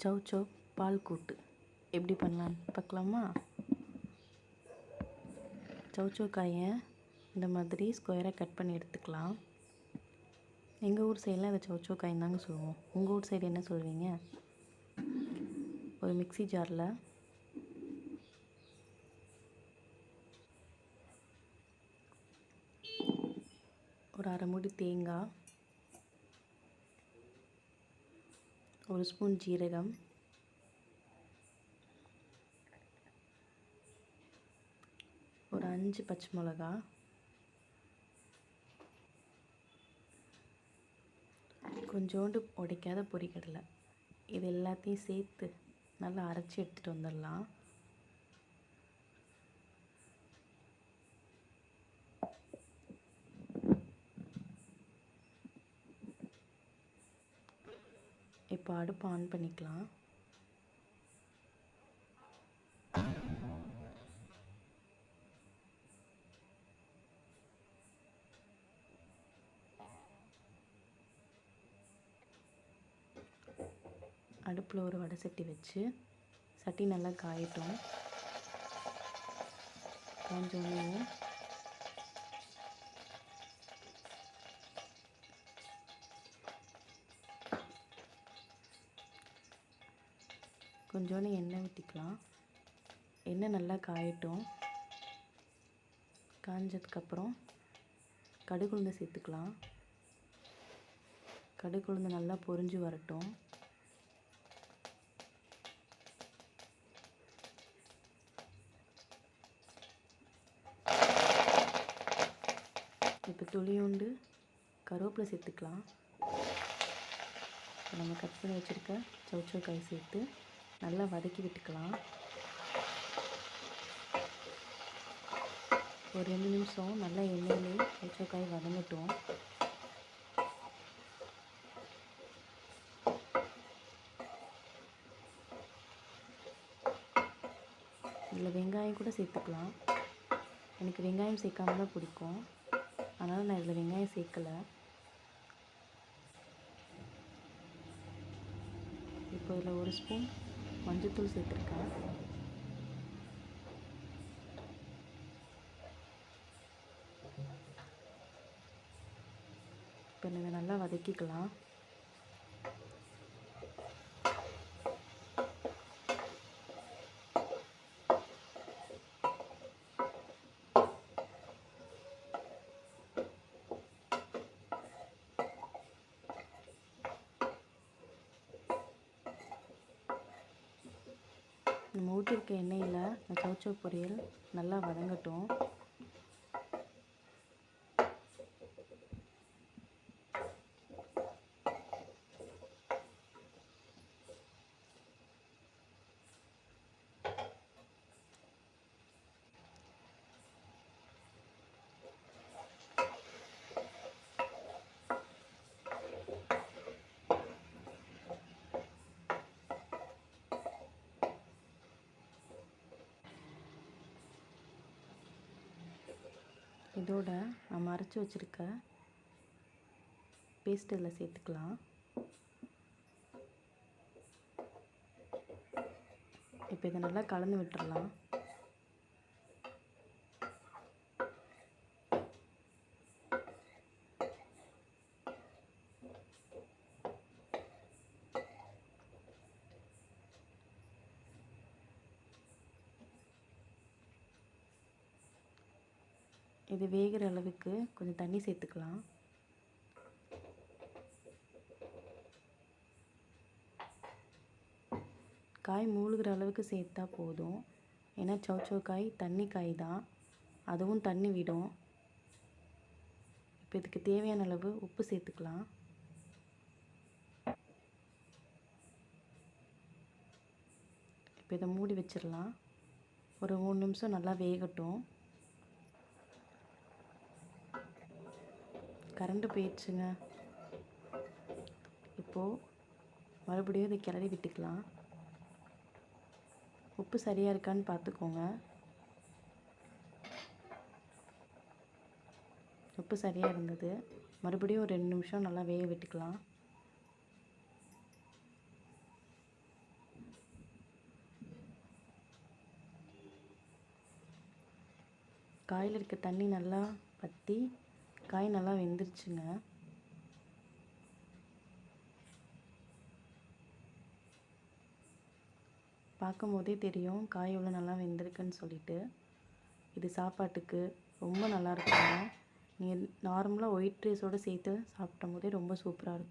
சௌசௌ பால் கூட்டு எப்படி பண்ணலான்னு பார்க்கலாமா? சௌசௌ காயை இந்த மாதிரி ஸ்கொயராக கட் பண்ணி எடுத்துக்கலாம். எங்கள் ஊர் சைடில் அதை சௌசௌ காயின்னு தாங்க சொல்லுவோம். உங்கள் ஊர் சைடு என்ன சொல்வீங்க? ஒரு மிக்ஸி ஜாரில் ஒரு அரை மூடி தேங்காய், ஒரு ஸ்பூன் ஜீரகம், ஒரு 5 பச்சை மிளகா, கொஞ்சோண்டு உடைக்காத பொரிக்கடலை, இது எல்லாத்தையும் சேர்த்து நல்லா அரைச்சி எடுத்துகிட்டு வந்துடலாம். இப்போ அடுப்பு ஆன் பண்ணிக்கலாம். அடுப்பில் ஒரு வடை சட்டி வச்சு சட்டி நல்லா காயட்டும். காஞ்சோடனே கொஞ்சோண்டு எண்ணெய் ஊற்றிக்கலாம். எண்ணெய் நல்லா காயட்டும். காஞ்சதுக்கப்புறம் கடுகு உளுந்து சேர்த்துக்கலாம். கடுகு உளுந்து நல்லா பொரிஞ்சு வரட்டும். இப்போ துளியோண்டு கருவேப்பிலை சேர்த்துக்கலாம். இப்போ நம்ம கட் பண்ணி வச்சுருக்க சௌசௌ காய் சேர்த்து நல்லா வதக்கி விட்டுக்கலாம். ஒரு 2 நிமிஷம் நல்லா எண்ணெயிலே சௌசௌ காய் வதங்கட்டும். இதில் வெங்காயம் கூட சேர்த்துக்கலாம். எனக்கு வெங்காயம் சேர்க்காம தான் பிடிக்கும், அதனால் நான் இதில் வெங்காயம் சேர்க்கலை. இப்போ இதில் ஒரு ஸ்பூன் மஞ்சள்தூள் சேர்த்துருக்கேன். இப்போ இதை நல்லா வதக்கிக்கலாம். நம்ம ஊற்றிருக்க எண்ணெயில் இந்த சௌசௌ பொரியல் நல்லா வதங்கட்டும். இதோட நம்ம அரைச்சி வச்சுருக்க பேஸ்ட் இதில் சேர்த்துக்கலாம். இப்போ இதை நல்லா கலந்து விட்டுறலாம். இது வேகிற அளவுக்கு கொஞ்சம் தண்ணி சேர்த்துக்கலாம். காய் மூழ்கிற அளவுக்கு சேர்த்தா போதும். ஏன்னா சௌசௌ காய் தண்ணி காய் தான், அதுவும் தண்ணி விடும். இப்போ இதுக்கு தேவையான அளவு உப்பு சேர்த்துக்கலாம். இப்போ இதை மூடி வச்சிடலாம். ஒரு 3 நிமிஷம் நல்லா வேகட்டும். கரண்ட் போயிடுச்சுங்க. இப்போது மறுபடியும் இதை கிளறி விட்டுக்கலாம். உப்பு சரியாக இருக்கான்னு பார்த்துக்கோங்க. உப்பு சரியாக இருந்தது. மறுபடியும் ஒரு 2 நிமிஷம் நல்லா வேக விட்டுக்கலாம். காயில் இருக்க தண்ணி நல்லா வற்றி காய் நல்லா வெந்துருச்சுங்க. பார்க்கும் போதே தெரியும் காய் எவ்வளோ நல்லா வெந்திருக்குன்னு சொல்லிட்டு. இது சாப்பாட்டுக்கு ரொம்ப நல்லா இருக்குங்க. நீங்கள் நார்மலாக ஒயிட் ரைஸோடு சேர்த்து சாப்பிடும் போதே ரொம்ப சூப்பராக இருக்கும்.